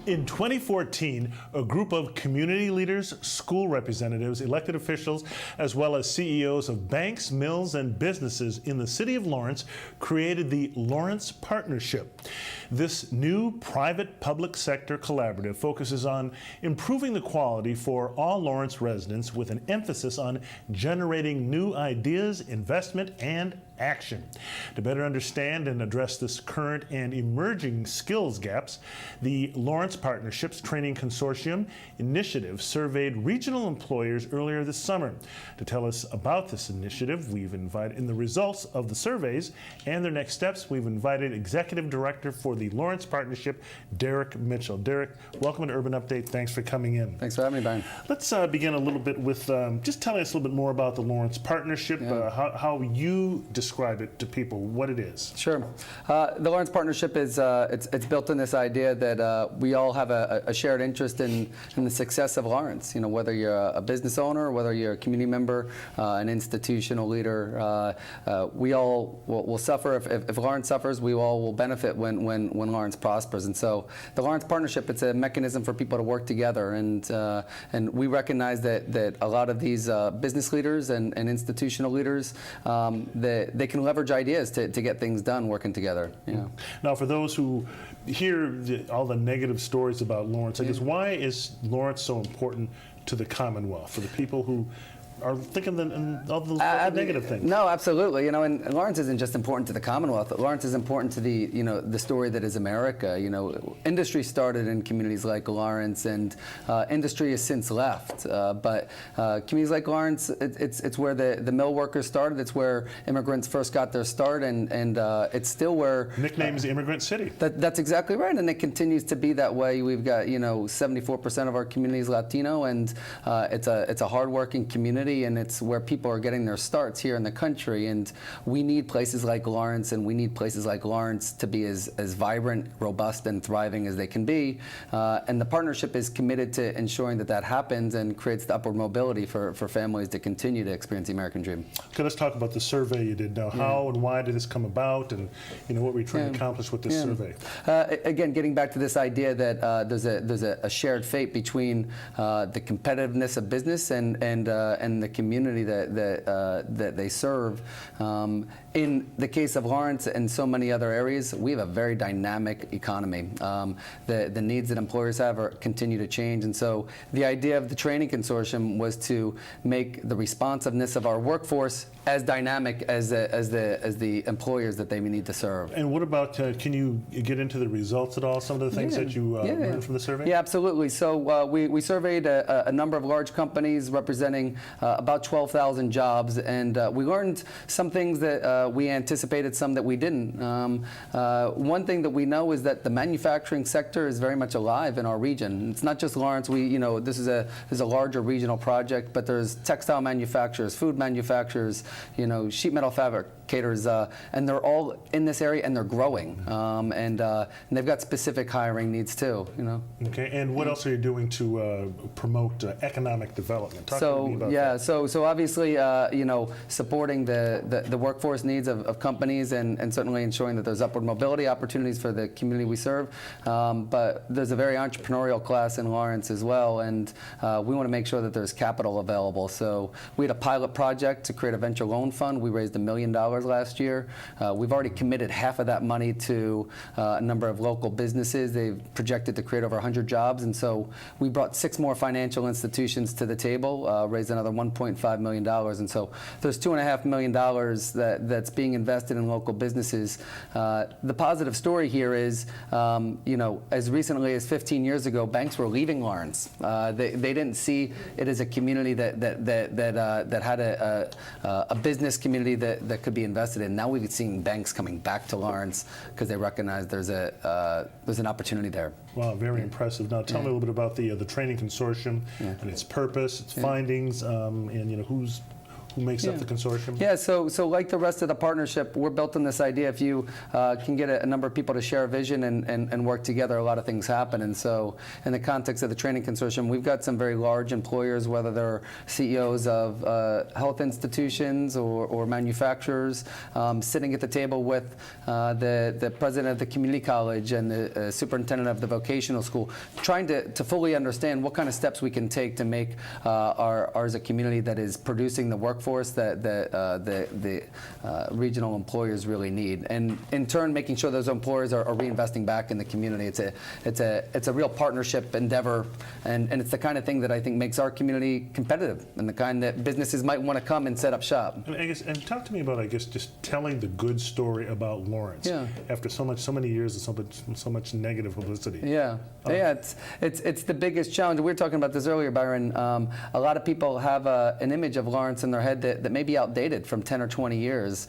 In 2014, a group of community leaders, school representatives, elected officials, as well as CEOs of banks, mills, and businesses in the city of Lawrence created the Lawrence Partnership. This new private-public sector collaborative focuses on improving the quality for all Lawrence residents with an emphasis on generating new ideas, investment, and action. To better understand and address this current and emerging skills gaps, the Lawrence Partnerships Training Consortium initiative surveyed regional employers earlier this summer. To tell us about this initiative, we've invited, in the results of the surveys and their next steps, we've invited Executive Director for the Lawrence Partnership, Derek Mitchell. Derek, welcome to Urban Update. Thanks for coming in. Thanks for having me, Byron. Let's begin a little bit with just telling us a little bit more about the Lawrence Partnership, how you describe it to people, what it is. Sure. The Lawrence Partnership is it's built on this idea that we all have a shared interest in the success of Lawrence. You know, whether you're a business owner, whether you're a community member, an institutional leader, we all will suffer. If Lawrence suffers, we all will benefit when Lawrence prospers. And so the Lawrence Partnership, it's a mechanism for people to work together. And we recognize that a lot of these business leaders and institutional leaders, they can leverage ideas to get things done working together. You know. Now, for those who hear all the negative stories about Lawrence, I guess, why is Lawrence so important to the Commonwealth, for the people who are thinking all those negative things? No, absolutely. You know, and Lawrence isn't just important to the Commonwealth. Lawrence is important to the story that is America. You know, industry started in communities like Lawrence, and industry has since left. But communities like Lawrence, it's where the mill workers started. It's where immigrants first got their start, and it's still where nicknamed Immigrant City. That's exactly right, and it continues to be that way. We've got 74% of our community is Latino, and it's a hardworking community. And it's where people are getting their starts here in the country. And we need places like Lawrence, and we need places like Lawrence to be as vibrant, robust, and thriving as they can be. And the partnership is committed to ensuring that happens and creates the upward mobility for families to continue to experience the American dream. Okay, let's talk about the survey you did now. How and why did this come about, and what were you trying to accomplish with this survey? Again, getting back to this idea that there's a shared fate between the competitiveness of business and the community that they serve. In the case of Lawrence and so many other areas, we have a very dynamic economy. The needs that employers have continue to change, and so the idea of the training consortium was to make the responsiveness of our workforce as dynamic as the employers that they need to serve. And what about, can you get into the results at all, some of the things that you learned from the survey? Yeah, absolutely. So we surveyed a number of large companies representing about 12,000 jobs, and we learned some things that we anticipated, some that we didn't. One thing that we know is that the manufacturing sector is very much alive in our region. It's not just Lawrence. This is a larger regional project, but there's textile manufacturers, food manufacturers, sheet metal fabricators, and they're all in this area, and they're growing, and they've got specific hiring needs too. Okay, and what else are you doing to promote economic development? Talk to me about that. So obviously, supporting the workforce needs of companies, and certainly ensuring that there's upward mobility opportunities for the community we serve. But there's a very entrepreneurial class in Lawrence as well, and we want to make sure that there's capital available. So we had a pilot project to create a venture loan fund. We raised $1 million last year. We've already committed half of that money to a number of local businesses. They've projected to create over 100 jobs, and so we brought 6 more financial institutions to the table, raised another $1.5 million, and so there's $2.5 million that's being invested in local businesses. The positive story here is, as recently as 15 years ago, banks were leaving Lawrence. They didn't see it as a community that had a business community that could be invested in. Now we've seen banks coming back to Lawrence because they recognize there's an opportunity there. Wow, very impressive. Now tell me a little bit about the training consortium and its purpose, its findings, and who makes up the consortium? Yeah, so like the rest of the partnership, we're built on this idea. If you can get a number of people to share a vision and work together, a lot of things happen. And so in the context of the training consortium, we've got some very large employers, whether they're CEOs of health institutions or manufacturers, sitting at the table with the president of the community college and the superintendent of the vocational school, trying to fully understand what kind of steps we can take to make ours a community that is producing the workforce that the regional employers really need, and in turn making sure those employers are reinvesting back in the community. It's a real partnership endeavor, and it's the kind of thing that I think makes our community competitive and the kind that businesses might want to come and set up shop. And talk to me about, I guess, just telling the good story about Lawrence after so many years of so much negative publicity. Yeah, it's the biggest challenge. We were talking about this earlier, Byron. A lot of people have an image of Lawrence in their head that may be outdated from 10 or 20 years.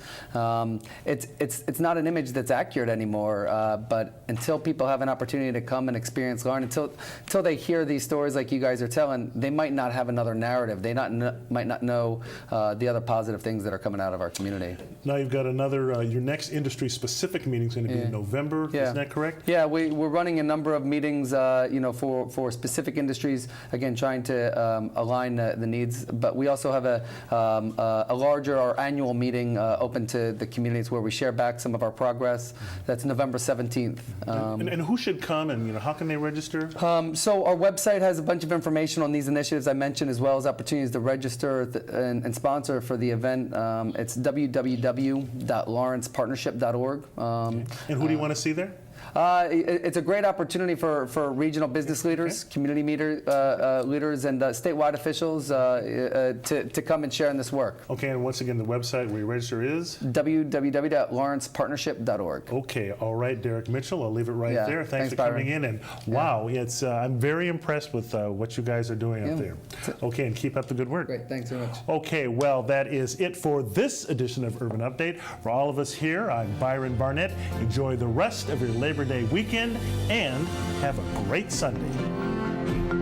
It's not an image that's accurate anymore, but until people have an opportunity to come and experience Lawrence, until they hear these stories like you guys are telling, they might not have another narrative. They might not know the other positive things that are coming out of our community. Now you've got another, your next industry-specific meeting is going to be in November, isn't that correct? Yeah, we're running a number of meetings for specific industries, again, trying to align the needs, but we also have a larger or annual meeting open to the communities where we share back some of our progress. That's November 17th. And who should come, and how can they register? So our website has a bunch of information on these initiatives I mentioned, as well as opportunities to register and sponsor for the event. It's www.lawrencepartnership.org. And who do you want to see there? It's a great opportunity for regional business leaders, community leaders, and statewide officials to come and share in this work. Okay, and once again, the website where you register is? www.lawrencepartnership.org. Okay, all right, Derek Mitchell, I'll leave it right there. Thanks for Byron. coming in. And wow, I'm very impressed with what you guys are doing up there. Okay, and keep up the good work. Great, thanks very much. Okay, well, that is it for this edition of Urban Update. For all of us here, I'm Byron Barnett. Enjoy the rest of your Labor Day weekend and have a great Sunday.